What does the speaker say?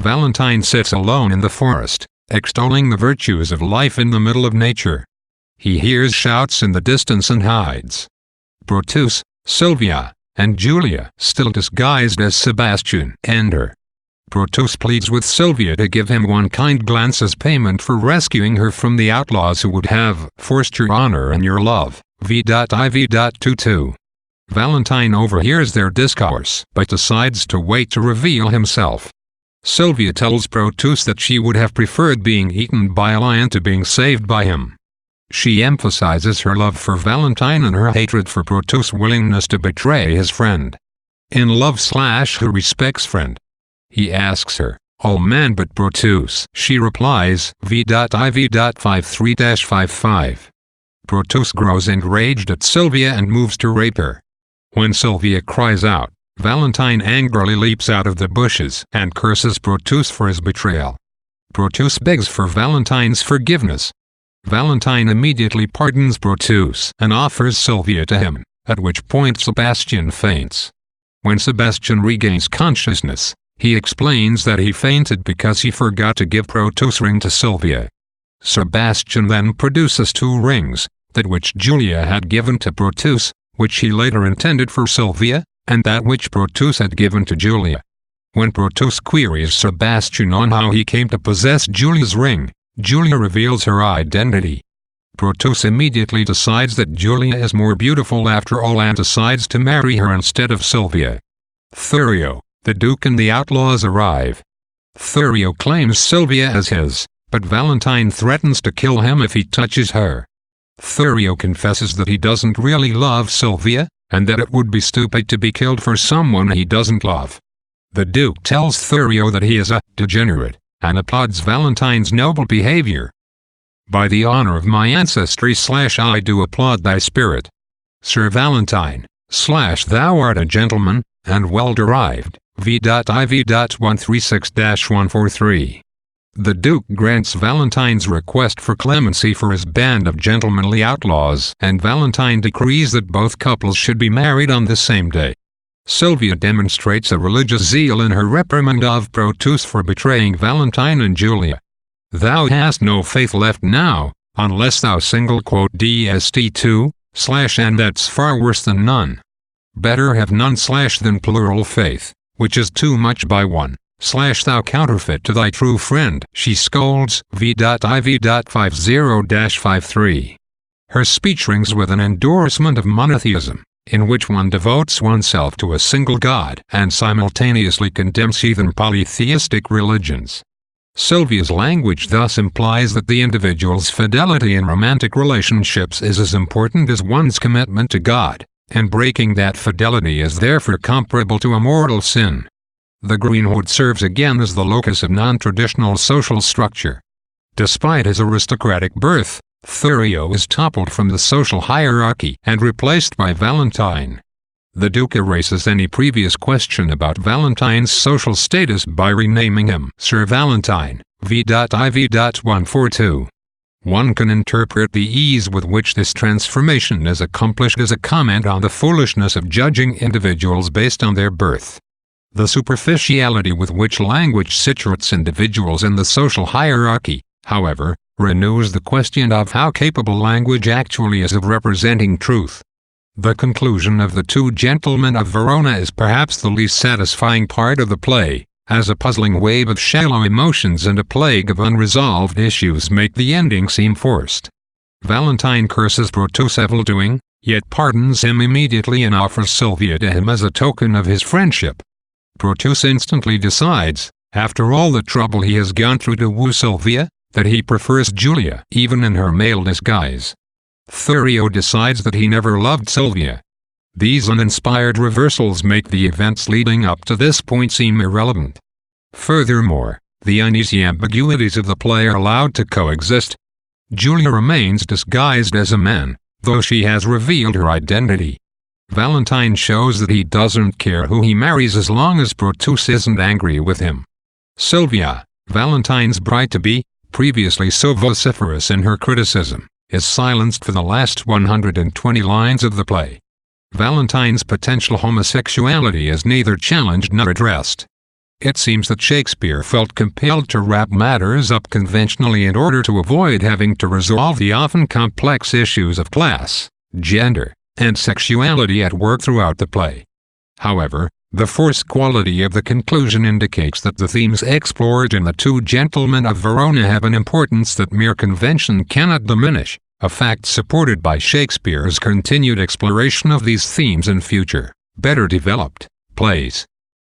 Valentine sits alone in the forest, extolling the virtues of life in the middle of nature. He hears shouts in the distance and hides. Brutus, Sylvia, and Julia, still disguised as Sebastian, enter. Brutus pleads with Sylvia to give him one kind glance as payment for rescuing her from the outlaws who would have forced your honor and your love. V.I.V.22. Valentine overhears their discourse but decides to wait to reveal himself. Sylvia tells Brutus that she would have preferred being eaten by a lion to being saved by him. She emphasizes her love for Valentine and her hatred for Brutus' willingness to betray his friend. In love/her respects friend. He asks her, all men but Brutus. She replies, V.I.V.53-55. Brutus grows enraged at Sylvia and moves to rape her. When Sylvia cries out, Valentine angrily leaps out of the bushes and curses Brutus for his betrayal. Brutus begs for Valentine's forgiveness. Valentine immediately pardons Brutus and offers Sylvia to him, at which point Sebastian faints. When Sebastian regains consciousness, he explains that he fainted because he forgot to give Brutus' ring to Sylvia. Sebastian then produces 2 rings, that which Julia had given to Brutus, which he later intended for Sylvia, and that which Brutus had given to Julia. When Brutus queries Sebastian on how he came to possess Julia's ring, Julia reveals her identity. Brutus immediately decides that Julia is more beautiful after all and decides to marry her instead of Sylvia. Thurio, the Duke and the outlaws arrive. Thurio claims Sylvia as his, but Valentine threatens to kill him if he touches her. Thurio confesses that he doesn't really love Sylvia, and that it would be stupid to be killed for someone he doesn't love. The Duke tells Thurio that he is a degenerate, and applauds Valentine's noble behavior. By the honor of my ancestry/I do applaud thy spirit, Sir Valentine, /thou art a gentleman, and well derived. V.I.V.136-143. The Duke grants Valentine's request for clemency for his band of gentlemanly outlaws, and Valentine decrees that both couples should be married on the same day. Sylvia demonstrates a religious zeal in her reprimand of Brutus for betraying Valentine and Julia. Thou hast no faith left now, unless thou (DST2) and that's far worse than none. Better have none than plural faith, which is too much by one, thou counterfeit to thy true friend, she scolds. V.I.V.50-53. Her speech rings with an endorsement of monotheism, in which one devotes oneself to a single God and simultaneously condemns heathen polytheistic religions. Sylvia's language thus implies that the individual's fidelity in romantic relationships is as important as one's commitment to God, and breaking that fidelity is therefore comparable to a mortal sin. The greenwood serves again as the locus of non-traditional social structure. Despite his aristocratic birth, Thurio is toppled from the social hierarchy and replaced by Valentine. The Duke erases any previous question about Valentine's social status by renaming him Sir Valentine. V.I.V.142. One can interpret the ease with which this transformation is accomplished as a comment on the foolishness of judging individuals based on their birth. The superficiality with which language situates individuals in the social hierarchy, however, renews the question of how capable language actually is of representing truth. The conclusion of The Two Gentlemen of Verona is perhaps the least satisfying part of the play, as a puzzling wave of shallow emotions and a plague of unresolved issues make the ending seem forced. Valentine curses Brutus' evil-doing, yet pardons him immediately and offers Sylvia to him as a token of his friendship. Brutus instantly decides, after all the trouble he has gone through to woo Sylvia, that he prefers Julia even in her male disguise. Thurio decides that he never loved Sylvia. These uninspired reversals make the events leading up to this point seem irrelevant. Furthermore, the uneasy ambiguities of the play are allowed to coexist. Julia remains disguised as a man, though she has revealed her identity. Valentine shows that he doesn't care who he marries as long as Brutus isn't angry with him. Sylvia, Valentine's bride-to-be, previously so vociferous in her criticism, is silenced for the last 120 lines of the play. Valentine's potential homosexuality is neither challenged nor addressed. It seems that Shakespeare felt compelled to wrap matters up conventionally in order to avoid having to resolve the often complex issues of class, gender, and sexuality at work throughout the play. However, the forced quality of the conclusion indicates that the themes explored in The Two Gentlemen of Verona have an importance that mere convention cannot diminish, a fact supported by Shakespeare's continued exploration of these themes in future, better developed plays.